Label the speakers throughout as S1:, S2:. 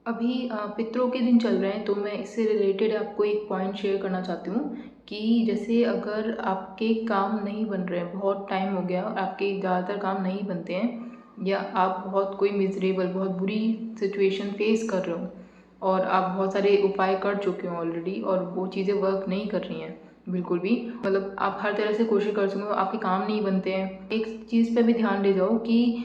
S1: अभी पितरों के दिन चल रहे हैं, तो मैं इससे रिलेटेड आपको एक पॉइंट शेयर करना चाहती हूँ कि जैसे अगर आपके काम नहीं बन रहे हैं, बहुत टाइम हो गया और आपके ज़्यादातर काम नहीं बनते हैं, या आप बहुत कोई मिजरेबल बहुत बुरी सिचुएशन फेस कर रहे हो और आप बहुत सारे उपाय कर चुके हो ऑलरेडी और वो चीज़ें वर्क नहीं कर रही हैं बिल्कुल भी, मतलब आप हर तरह से कोशिश कर चुके हो, आपके काम नहीं बनते हैं। एक चीज़ पे भी ध्यान दे जाओ कि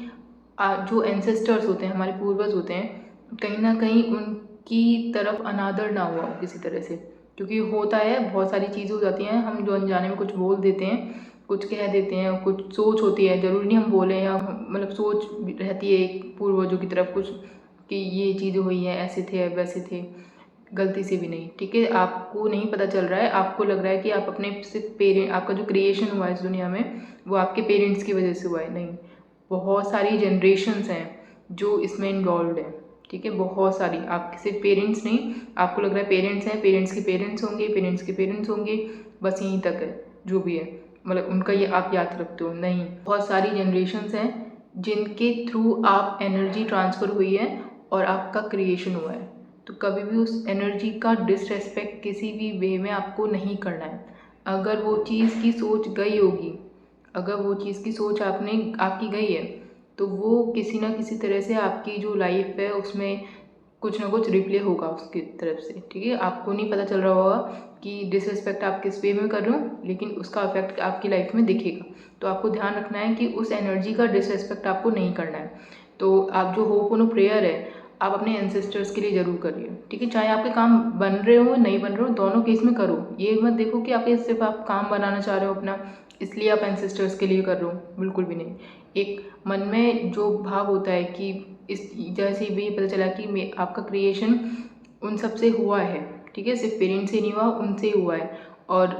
S1: जो एंसेस्टर्स होते हैं, हमारे पूर्वज होते हैं, कहीं ना कहीं उनकी तरफ अनादर ना हुआ हो किसी तरह से। क्योंकि होता है, बहुत सारी चीज़ें हो जाती हैं, हम जो अनजाने में कुछ बोल देते हैं, कुछ कह देते हैं, कुछ सोच होती है, ज़रूरी नहीं हम बोलें, या मतलब सोच रहती है एक पूर्वजों की तरफ कुछ कि ये चीज़ें हुई हैं, ऐसे थे वैसे थे, गलती से भी नहीं। ठीक है, आपको नहीं पता चल रहा है, आपको लग रहा है कि आप अपने सिर्फ पेरेंट, आपका जो क्रिएशन हुआ है इस दुनिया में वो आपके पेरेंट्स की वजह से हुआ है। नहीं, बहुत सारी जनरेशन्स हैं जो इसमें इन्वॉल्व हैं। ठीक है, बहुत सारी, आपके सिर्फ पेरेंट्स नहीं, आपको लग रहा है पेरेंट्स हैं, पेरेंट्स के पेरेंट्स होंगे, पेरेंट्स के पेरेंट्स होंगे, बस यहीं तक है जो भी है, मतलब उनका ये आप याद रखते हो। नहीं, बहुत सारी जनरेशन्स हैं जिनके थ्रू आप एनर्जी ट्रांसफ़र हुई है और आपका क्रिएशन हुआ है। तो कभी भी उस एनर्जी का डिसरेस्पेक्ट किसी भी वे में आपको नहीं करना है। अगर वो चीज़ की सोच गई होगी, अगर वो चीज़ की सोच आपकी गई है, तो वो किसी ना किसी तरह से आपकी जो लाइफ है उसमें कुछ ना कुछ रिप्ले होगा उसकी तरफ से। ठीक है, आपको नहीं पता चल रहा होगा कि डिसरिस्पेक्ट आप किस वे में कर रहे हो, लेकिन उसका इफेक्ट आपकी लाइफ में दिखेगा। तो आपको ध्यान रखना है कि उस एनर्जी का डिसरिस्पेक्ट आपको नहीं करना है। तो आप जो होप प्रेयर है, आप अपने एंसेस्टर्स के लिए ज़रूर करिए। ठीक है, चाहे आपके काम बन रहे हो नहीं बन रहे हो, दोनों केस में करो। ये मत देखो कि आपके सिर्फ आप काम बनाना चाह रहे हो अपना, इसलिए आप एंसेस्टर्स के लिए कर रहे हो, बिल्कुल भी नहीं। एक मन में जो भाव होता है कि इस जैसे भी पता चला कि आपका क्रिएशन उन सब से हुआ है। ठीक है, सिर्फ पेरेंट्स से नहीं हुआ, उनसे हुआ है और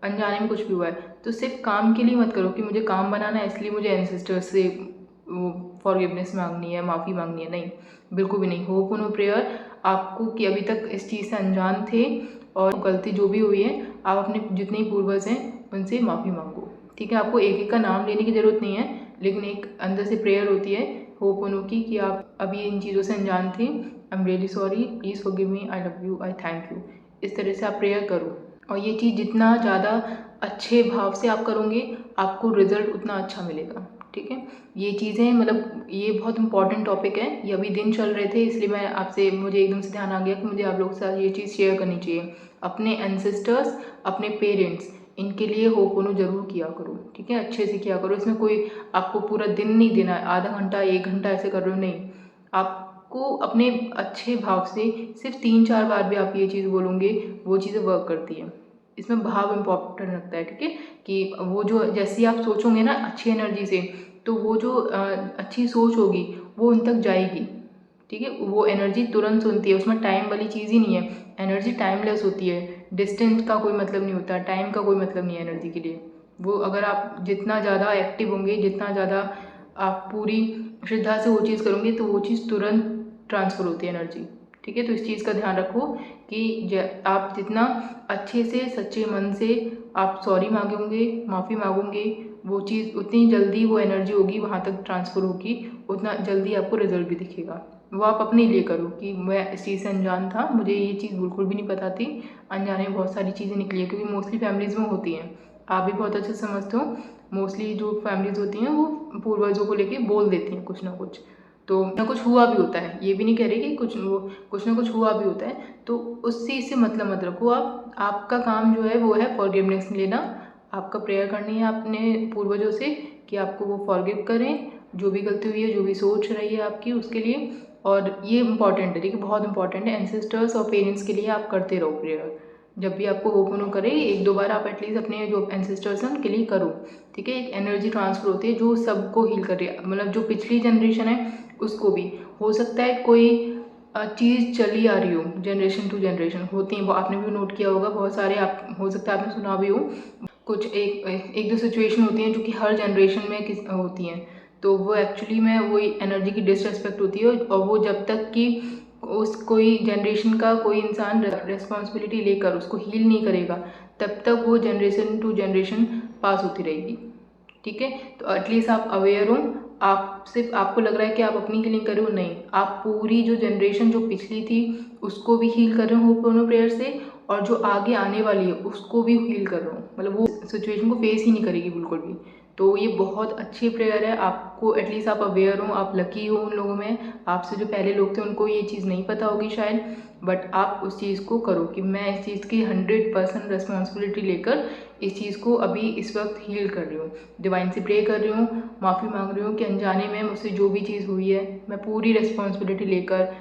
S1: अनजाने में कुछ भी हुआ है। तो सिर्फ काम के लिए मत करो कि मुझे काम बनाना है इसलिए मुझे एंसेस्टर्स से फॉरगिवनेस मांगनी है, माफ़ी मांगनी है। नहीं, बिल्कुल भी नहीं। होप नो प्रेयर आपको कि अभी तक इस चीज़ से अनजान थे और गलती जो भी हुई है, आप अपने जितने पूर्वज हैं उनसे माफ़ी मांगो। ठीक है, आपको एक एक का नाम लेने की ज़रूरत नहीं है, लेकिन एक अंदर से प्रेयर होती है होप ओनो की कि आप अभी इन चीज़ों से अनजान थे, I am really sorry, please forgive me, I love you, I thank you. इस तरह से आप प्रेयर करो और ये चीज़ जितना ज़्यादा अच्छे भाव से आप करोगे, आपको रिजल्ट उतना अच्छा मिलेगा। ठीक है, ये चीज़ें मतलब ये बहुत इंपॉर्टेंट टॉपिक है। ये अभी दिन चल रहे थे इसलिए मैं आपसे, मुझे एकदम से ध्यान आ गया कि मुझे आप लोगों के साथ ये चीज़ शेयर करनी चाहिए। अपने एंसेस्टर्स, अपने पेरेंट्स, इनके लिए होपोनो ज़रूर किया करो। ठीक है, अच्छे से किया करो। इसमें कोई आपको पूरा दिन नहीं देना है, आधा घंटा 1 घंटा ऐसे कर रहे हो, नहीं। आपको अपने अच्छे भाव से सिर्फ 3-4 बार भी आप ये चीज़ बोलोगे, वो चीज़ें वर्क करती है। इसमें भाव इम्पोर्टेंट रखता है। ठीक है, कि वो जो जैसी आप सोचोगे ना अच्छी एनर्जी से, तो वो जो अच्छी सोच होगी वो उन तक जाएगी। ठीक है, वो एनर्जी तुरंत सुनती है, उसमें टाइम वाली चीज़ ही नहीं है। एनर्जी टाइमलेस होती है, डिस्टेंस का कोई मतलब नहीं होता, टाइम का कोई मतलब नहीं है एनर्जी के लिए। वो अगर आप जितना ज़्यादा एक्टिव होंगे, जितना ज़्यादा आप पूरी श्रद्धा से वो चीज़ करोगे, तो वो चीज़ तुरंत ट्रांसफ़र होती है एनर्जी। ठीक है, तो इस चीज़ का ध्यान रखो कि आप जितना अच्छे से सच्चे मन से आप सॉरी मांगोगे, माफ़ी मांगोगे, वो चीज़ उतनी जल्दी वो एनर्जी होगी वहाँ तक ट्रांसफ़र होगी, उतना जल्दी आपको रिजल्ट भी दिखेगा। वो आप अपने लिए करो कि मैं इस चीज़ से अनजान था, मुझे ये चीज़ बिल्कुल भी नहीं पता थी, अनजाने में बहुत सारी चीज़ें निकली है, क्योंकि मोस्टली फैमिलीज़ में होती हैं। आप भी बहुत अच्छे से समझते हो, मोस्टली जो फैमिलीज़ होती हैं वो पूर्वजों को लेके बोल देती हैं कुछ ना कुछ, तो ना कुछ हुआ भी होता है। ये भी नहीं कह रही कि कुछ ना कुछ हुआ भी होता है, तो उस चीज़ से मतलब मत रखो आप। आपका काम जो है वो है फॉरगिवनेस लेना, आपका प्रेयर करनी है अपने पूर्वजों से कि आपको वो फॉरगिव करें, जो भी गलती हुई है, जो भी सोच रही है आपकी उसके लिए। और ये इंपॉर्टेंट है, देखिए बहुत इंपॉर्टेंट है, एंसेस्टर्स और पेरेंट्स के लिए आप करते रहो प्रेयर। जब भी आपको ओपन करे 1-2 बार आप एटलीस्ट अपने जो एंसेस्टर्स हैं उनके लिए करो। ठीक है, एक एनर्जी ट्रांसफर होती है जो सबको हील कर रही है, मतलब जो पिछली जनरेशन है उसको भी। हो सकता है कोई चीज़ चली आ रही हो, जनरेशन टू जनरेशन होती हैं, वो आपने भी नोट किया होगा, बहुत सारे आप हो सकता है आपने सुना भी हो। कुछ एक दो सिचुएशन होती हैं जो कि हर जनरेशन में होती हैं, तो वो एक्चुअली में वही एनर्जी की डिसरेस्पेक्ट होती है। और वो जब तक कि उस कोई जनरेशन का कोई इंसान रिस्पॉन्सिबिलिटी लेकर उसको हील नहीं करेगा, तब तक वो जनरेशन टू जनरेशन पास होती रहेगी। ठीक है, तो एटलीस्ट आप अवेयर हो आप सिर्फ आपको लग रहा है कि आप अपनी हीलिंग कर रहे हो, नहीं, आप पूरी जो जनरेशन जो पिछली थी उसको भी हील कर रहे हो होपनोनो प्रेयर से, और जो आगे आने वाली है उसको भी हील कर रहे हो। मतलब वो सिचुएशन को फेस ही नहीं करेगी बिल्कुल भी। तो ये बहुत अच्छी प्रेयर है। आपको एटलीस्ट आप अवेयर हो, आप लकी हो उन लोगों में, आपसे जो पहले लोग थे उनको ये चीज़ नहीं पता होगी शायद, बट आप उस चीज़ को करो कि मैं इस चीज़ की 100% रिस्पॉन्सिबिलिटी लेकर इस चीज़ को अभी इस वक्त हील कर रही हूँ, डिवाइन से प्रे कर रही हूँ, माफ़ी मांग रही हूँ कि अनजाने में मुझसे जो भी चीज़ हुई है मैं पूरी रिस्पॉन्सिबिलिटी लेकर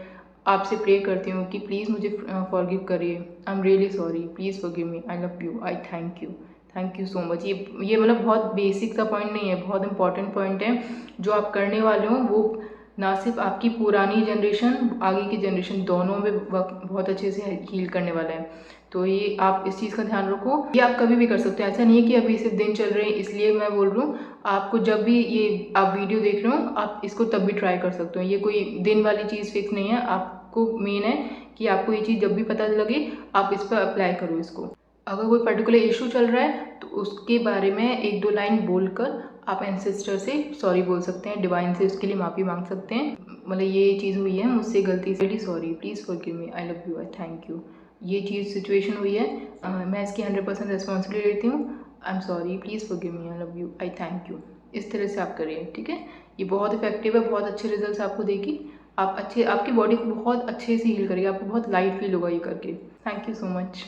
S1: आपसे प्रे करती हूँ कि प्लीज़ मुझे फॉरगिव करिए। I am really sorry, please forgive me, I love you, I thank you so much. ये मतलब बहुत बेसिक सा पॉइंट नहीं है, बहुत इंपॉर्टेंट पॉइंट है जो आप करने वाले हो। वो ना सिर्फ आपकी पुरानी जनरेशन, आगे की जनरेशन दोनों में बहुत अच्छे से हील करने वाला है। तो ये आप इस चीज़ का ध्यान रखो। ये आप कभी भी कर सकते हो, ऐसा नहीं है कि अभी सिर्फ दिन चल रहे हैं इसलिए मैं बोल रही हूँ। आपको जब भी ये आप वीडियो देख रहे हो आप इसको तब भी ट्राई कर सकते हो। ये कोई दिन वाली चीज़ फिक्स नहीं है। आपको मेन है कि आपको ये चीज़ जब भी पता लगे आप इस पर अप्लाई करो इसको। अगर कोई पर्टिकुलर इशू चल रहा है तो उसके बारे में 1-2 लाइन बोलकर आप एंसेस्टर से सॉरी बोल सकते हैं, डिवाइन से उसके लिए माफ़ी मांग सकते हैं। मतलब ये चीज़ हुई है मुझसे गलती से, sorry, please forgive me, I love you, I thank you. ये चीज़ सिचुएशन हुई है, मैं इसकी 100% रिस्पॉन्सिबिलिटी लेती हूँ। I am sorry, please forgive me, I love you, I thank you. इस तरह से आप करिए, ठीक है। ये बहुत इफेक्टिव है, बहुत अच्छे रिजल्ट्स आपको देगी। आप अच्छे, आपकी बॉडी को बहुत अच्छे से हील करेगी, आपको बहुत लाइट फील होगा ये करके। Thank you so much.